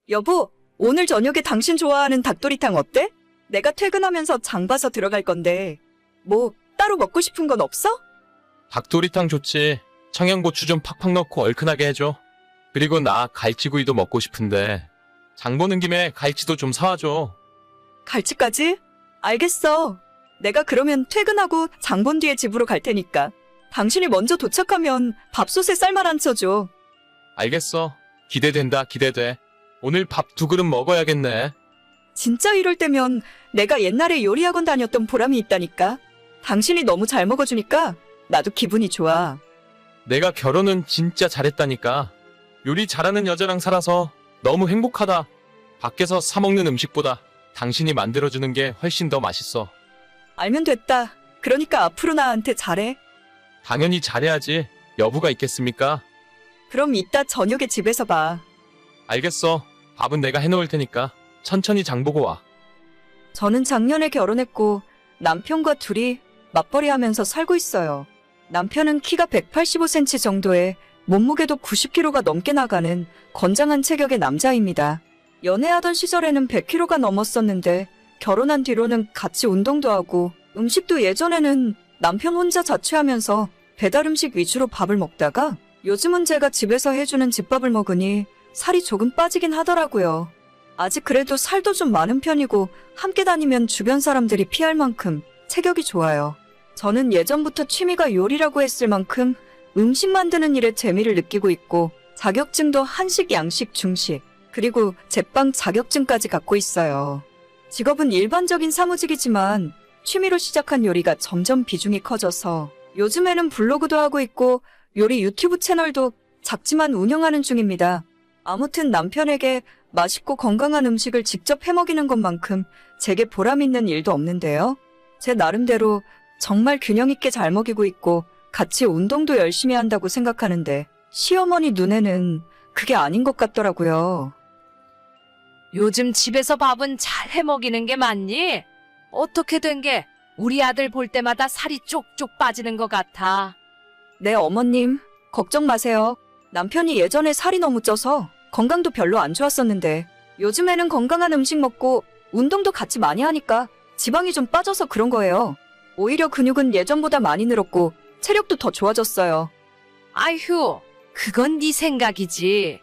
여보, 오늘 저녁에 당신 좋아하는 닭도리탕 어때? 내가 퇴근하면서 장 봐서 들어갈 건데. 뭐, 따로 먹고 싶은 건 없어? 닭도리탕 좋지. 청양고추 좀 팍팍 넣고 얼큰하게 해줘. 그리고 나 갈치구이도 먹고 싶은데 장 보는 김에 갈치도 좀 사와줘. 갈치까지? 알겠어. 내가 그러면 퇴근하고 장 본 뒤에 집으로 갈 테니까. 당신이 먼저 도착하면 밥솥에 쌀만 안 쳐줘. 알겠어. 기대된다, 기대돼. 오늘 밥 2그릇 먹어야겠네. 진짜 이럴 때면 내가 옛날에 요리학원 다녔던 보람이 있다니까. 당신이 너무 잘 먹어주니까 나도 기분이 좋아. 내가 결혼은 진짜 잘했다니까. 요리 잘하는 여자랑 살아서 너무 행복하다. 밖에서 사 먹는 음식보다 당신이 만들어주는 게 훨씬 더 맛있어. 알면 됐다. 그러니까 앞으로 나한테 잘해. 당연히 잘해야지. 여부가 있겠습니까? 그럼 이따 저녁에 집에서 봐. 알겠어. 밥은 내가 해놓을 테니까 천천히 장 보고 와. 저는 작년에 결혼했고 남편과 둘이 맞벌이 하면서 살고 있어요. 남편은 키가 185cm 정도에 몸무게도 90kg가 넘게 나가는 건장한 체격의 남자입니다. 연애하던 시절에는 100kg가 넘었었는데 결혼한 뒤로는 같이 운동도 하고 음식도 예전에는 남편 혼자 자취하면서 배달 음식 위주로 밥을 먹다가 요즘은 제가 집에서 해주는 집밥을 먹으니 살이 조금 빠지긴 하더라고요. 아직 그래도 살도 좀 많은 편이고 함께 다니면 주변 사람들이 피할 만큼 체격이 좋아요. 저는 예전부터 취미가 요리라고 했을 만큼 음식 만드는 일에 재미를 느끼고 있고 자격증도 한식, 양식, 중식, 그리고 제빵 자격증까지 갖고 있어요. 직업은 일반적인 사무직이지만 취미로 시작한 요리가 점점 비중이 커져서 요즘에는 블로그도 하고 있고 요리 유튜브 채널도 작지만 운영하는 중입니다. 아무튼 남편에게 맛있고 건강한 음식을 직접 해먹이는 것만큼 제게 보람 있는 일도 없는데요. 제 나름대로 정말 균형 있게 잘 먹이고 있고 같이 운동도 열심히 한다고 생각하는데 시어머니 눈에는 그게 아닌 것 같더라고요. 요즘 집에서 밥은 잘 해먹이는 게 맞니? 어떻게 된 게 우리 아들 볼 때마다 살이 쪽쪽 빠지는 것 같아. 네, 어머님. 걱정 마세요. 남편이 예전에 살이 너무 쪄서 건강도 별로 안 좋았었는데 요즘에는 건강한 음식 먹고 운동도 같이 많이 하니까 지방이 좀 빠져서 그런 거예요. 오히려 근육은 예전보다 많이 늘었고 체력도 더 좋아졌어요. 아휴, 그건 네 생각이지.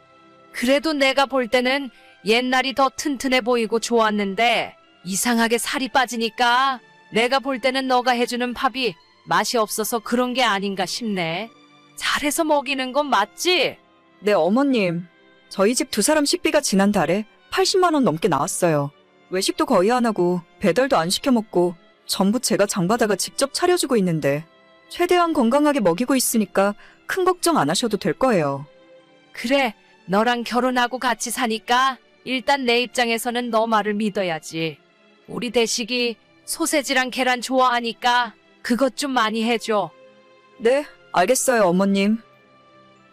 그래도 내가 볼 때는 옛날이 더 튼튼해 보이고 좋았는데 이상하게 살이 빠지니까 내가 볼 때는 너가 해주는 밥이 맛이 없어서 그런 게 아닌가 싶네. 잘해서 먹이는 건 맞지? 네, 어머님. 저희 집 두 사람 식비가 지난달에 80만 원 넘게 나왔어요. 외식도 거의 안 하고 배달도 안 시켜 먹고 전부 제가 장바다가 직접 차려주고 있는데 최대한 건강하게 먹이고 있으니까 큰 걱정 안 하셔도 될 거예요. 그래, 너랑 결혼하고 같이 사니까 일단 내 입장에서는 너 말을 믿어야지. 우리 대식이 소세지랑 계란 좋아하니까 그것 좀 많이 해줘. 네, 알겠어요, 어머님.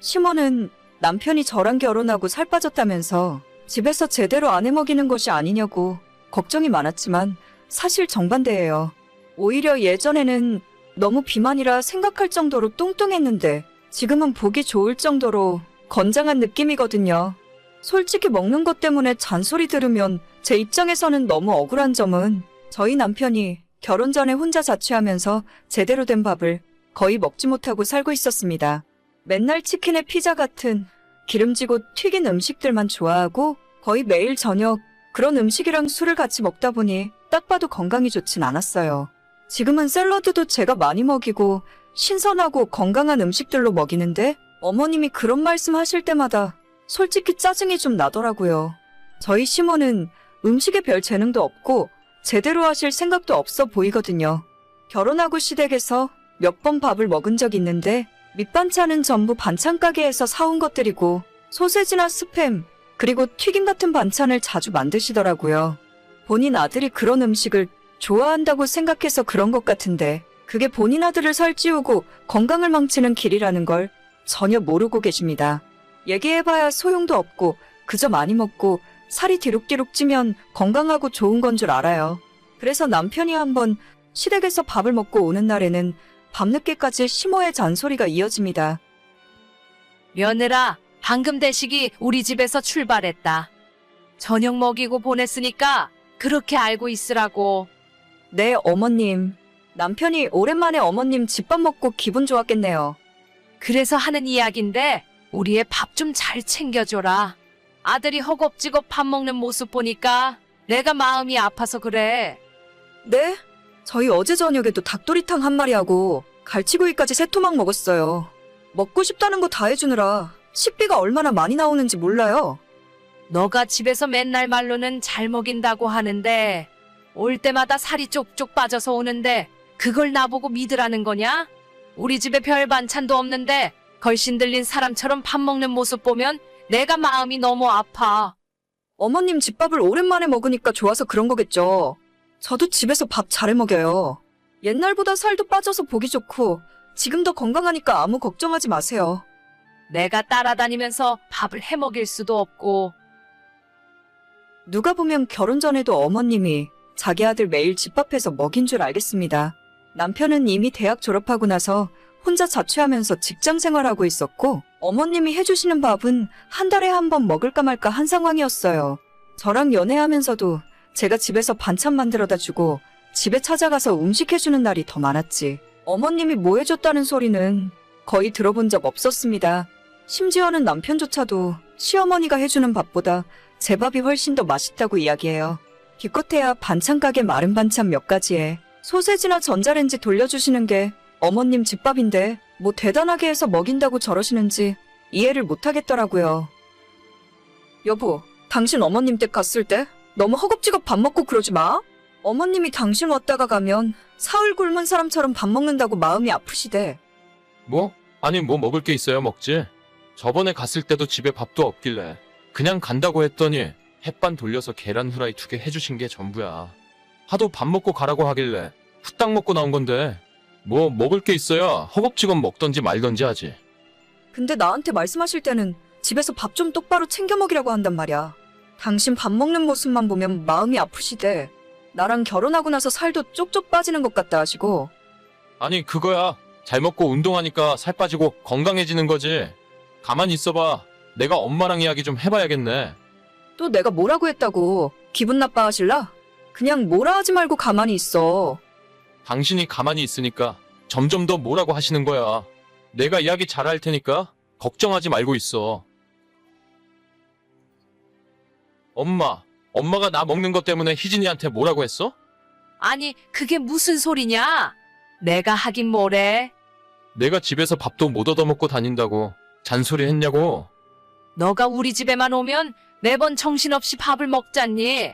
시모는 남편이 저랑 결혼하고 살 빠졌다면서 집에서 제대로 안 해먹이는 것이 아니냐고 걱정이 많았지만 사실 정반대예요. 오히려 예전에는 너무 비만이라 생각할 정도로 뚱뚱했는데 지금은 보기 좋을 정도로 건장한 느낌이거든요. 솔직히 먹는 것 때문에 잔소리 들으면 제 입장에서는 너무 억울한 점은 저희 남편이 결혼 전에 혼자 자취하면서 제대로 된 밥을 거의 먹지 못하고 살고 있었습니다. 맨날 치킨에 피자 같은 기름지고 튀긴 음식들만 좋아하고 거의 매일 저녁 그런 음식이랑 술을 같이 먹다 보니 딱 봐도 건강이 좋진 않았어요. 지금은 샐러드도 제가 많이 먹이고 신선하고 건강한 음식들로 먹이는데 어머님이 그런 말씀 하실 때마다 솔직히 짜증이 좀 나더라고요. 저희 시모는 음식에 별 재능도 없고 제대로 하실 생각도 없어 보이거든요. 결혼하고 시댁에서 몇 번 밥을 먹은 적 있는데 밑반찬은 전부 반찬 가게에서 사온 것들이고 소세지나 스팸 그리고 튀김 같은 반찬을 자주 만드시더라고요. 본인 아들이 그런 음식을 좋아한다고 생각해서 그런 것 같은데 그게 본인 아들을 살찌우고 건강을 망치는 길이라는 걸 전혀 모르고 계십니다. 얘기해봐야 소용도 없고 그저 많이 먹고 살이 뒤룩뒤룩 찌면 건강하고 좋은 건 줄 알아요. 그래서 남편이 한번 시댁에서 밥을 먹고 오는 날에는 밤늦게까지 시모의 잔소리가 이어집니다. 며느라, 방금 대식이 우리 집에서 출발했다. 저녁 먹이고 보냈으니까 그렇게 알고 있으라고. 네, 어머님. 남편이 오랜만에 어머님 집밥 먹고 기분 좋았겠네요. 그래서 하는 이야기인데 우리의 밥 좀 잘 챙겨줘라. 아들이 허겁지겁 밥 먹는 모습 보니까 내가 마음이 아파서 그래. 네? 저희 어제 저녁에도 닭도리탕 한 마리하고 갈치구이까지 3토막 먹었어요. 먹고 싶다는 거 다 해주느라 식비가 얼마나 많이 나오는지 몰라요. 너가 집에서 맨날 말로는 잘 먹인다고 하는데 올 때마다 살이 쪽쪽 빠져서 오는데 그걸 나보고 믿으라는 거냐? 우리 집에 별 반찬도 없는데 걸신 들린 사람처럼 밥 먹는 모습 보면 내가 마음이 너무 아파. 어머님 집밥을 오랜만에 먹으니까 좋아서 그런 거겠죠. 저도 집에서 밥 잘해 먹여요. 옛날보다 살도 빠져서 보기 좋고 지금 더 건강하니까 아무 걱정하지 마세요. 내가 따라다니면서 밥을 해 먹일 수도 없고. 누가 보면 결혼 전에도 어머님이 자기 아들 매일 집밥해서 먹인 줄 알겠습니다. 남편은 이미 대학 졸업하고 나서 혼자 자취하면서 직장 생활하고 있었고 어머님이 해주시는 밥은 한 달에 한 번 먹을까 말까 한 상황이었어요. 저랑 연애하면서도 제가 집에서 반찬 만들어다 주고 집에 찾아가서 음식해주는 날이 더 많았지. 어머님이 뭐 해줬다는 소리는 거의 들어본 적 없었습니다. 심지어는 남편조차도 시어머니가 해주는 밥보다 제 밥이 훨씬 더 맛있다고 이야기해요. 기껏해야 반찬 가게 마른 반찬 몇 가지에 소세지나 전자레인지 돌려주시는 게 어머님 집밥인데 뭐 대단하게 해서 먹인다고 저러시는지 이해를 못하겠더라고요. 여보, 당신 어머님 댁 갔을 때 너무 허겁지겁 밥 먹고 그러지 마. 어머님이 당신 왔다가 가면 사흘 굶은 사람처럼 밥 먹는다고 마음이 아프시대. 뭐? 아니 뭐 먹을 게 있어야 먹지. 저번에 갔을 때도 집에 밥도 없길래 그냥 간다고 했더니 햇반 돌려서 계란 후라이 2개 해주신 게 전부야. 하도 밥 먹고 가라고 하길래 후딱 먹고 나온 건데 뭐 먹을 게 있어야 허겁지겁 먹던지 말던지 하지. 근데 나한테 말씀하실 때는 집에서 밥 좀 똑바로 챙겨 먹이라고 한단 말이야. 당신 밥 먹는 모습만 보면 마음이 아프시대. 나랑 결혼하고 나서 살도 쪽쪽 빠지는 것 같다 하시고. 아니 그거야. 잘 먹고 운동하니까 살 빠지고 건강해지는 거지. 가만히 있어봐. 내가 엄마랑 이야기 좀 해봐야겠네. 또 내가 뭐라고 했다고 기분 나빠하실라? 그냥 뭐라 하지 말고 가만히 있어. 당신이 가만히 있으니까 점점 더 뭐라고 하시는 거야. 내가 이야기 잘할 테니까 걱정하지 말고 있어. 엄마가 나 먹는 것 때문에 희진이한테 뭐라고 했어? 아니, 그게 무슨 소리냐? 내가 하긴 뭐래. 내가 집에서 밥도 못 얻어먹고 다닌다고 잔소리 했냐고. 너가 우리 집에만 오면 매번 정신없이 밥을 먹잖니.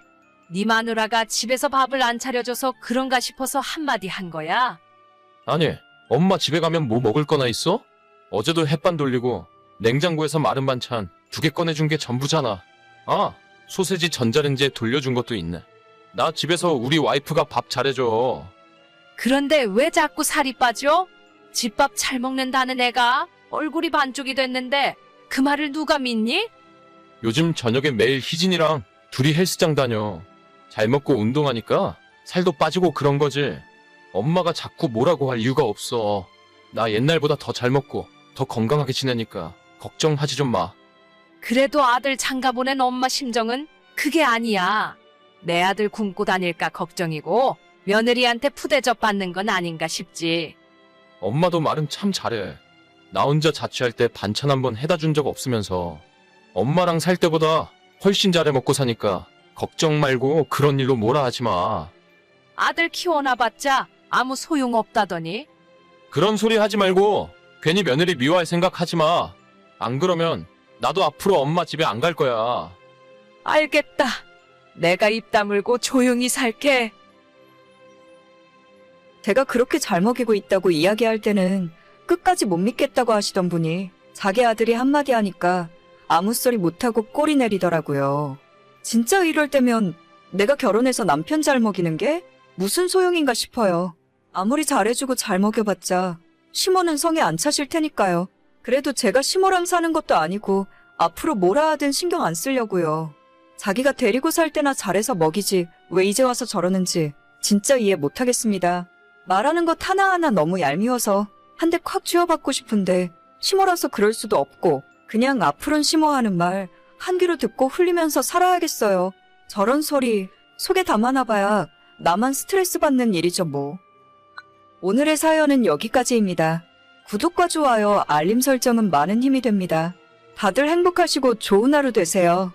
네 마누라가 집에서 밥을 안 차려줘서 그런가 싶어서 한마디 한 거야. 아니, 엄마 집에 가면 뭐 먹을 거나 있어? 어제도 햇반 돌리고 냉장고에서 마른 반찬 2개 꺼내준 게 전부잖아. 아, 소세지 전자레인지에 돌려준 것도 있네. 나 집에서 우리 와이프가 밥 잘해줘. 그런데 왜 자꾸 살이 빠져? 집밥 잘 먹는다는 애가 얼굴이 반쪽이 됐는데 그 말을 누가 믿니? 요즘 저녁에 매일 희진이랑 둘이 헬스장 다녀. 잘 먹고 운동하니까 살도 빠지고 그런 거지. 엄마가 자꾸 뭐라고 할 이유가 없어. 나 옛날보다 더 잘 먹고 더 건강하게 지내니까 걱정하지 좀 마. 그래도 아들 장가 보낸 엄마 심정은 그게 아니야. 내 아들 굶고 다닐까 걱정이고 며느리한테 푸대접 받는 건 아닌가 싶지. 엄마도 말은 참 잘해. 나 혼자 자취할 때 반찬 한번 해다 준 적 없으면서 엄마랑 살 때보다 훨씬 잘해 먹고 사니까 걱정 말고 그런 일로 뭐라 하지 마. 아들 키워놔봤자 아무 소용없다더니. 그런 소리 하지 말고 괜히 며느리 미워할 생각 하지 마. 안 그러면 나도 앞으로 엄마 집에 안 갈 거야. 알겠다. 내가 입 다물고 조용히 살게. 제가 그렇게 잘 먹이고 있다고 이야기할 때는 끝까지 못 믿겠다고 하시던 분이 자기 아들이 한마디 하니까 아무 소리 못하고 꼬리 내리더라고요. 진짜 이럴 때면 내가 결혼해서 남편 잘 먹이는 게 무슨 소용인가 싶어요. 아무리 잘해주고 잘 먹여봤자 시모는 성에 안 차실 테니까요. 그래도 제가 시모랑 사는 것도 아니고 앞으로 뭐라 하든 신경 안 쓰려고요. 자기가 데리고 살 때나 잘해서 먹이지 왜 이제 와서 저러는지 진짜 이해 못하겠습니다. 말하는 것 하나하나 너무 얄미워서 한 대 콱 쥐어받고 싶은데 시모라서 그럴 수도 없고 그냥 앞으로는 시모 하는 말 한 귀로 듣고 흘리면서 살아야겠어요. 저런 소리 속에 담아놔봐야 나만 스트레스 받는 일이죠 뭐. 오늘의 사연은 여기까지입니다. 구독과 좋아요, 알림 설정은 많은 힘이 됩니다. 다들 행복하시고 좋은 하루 되세요.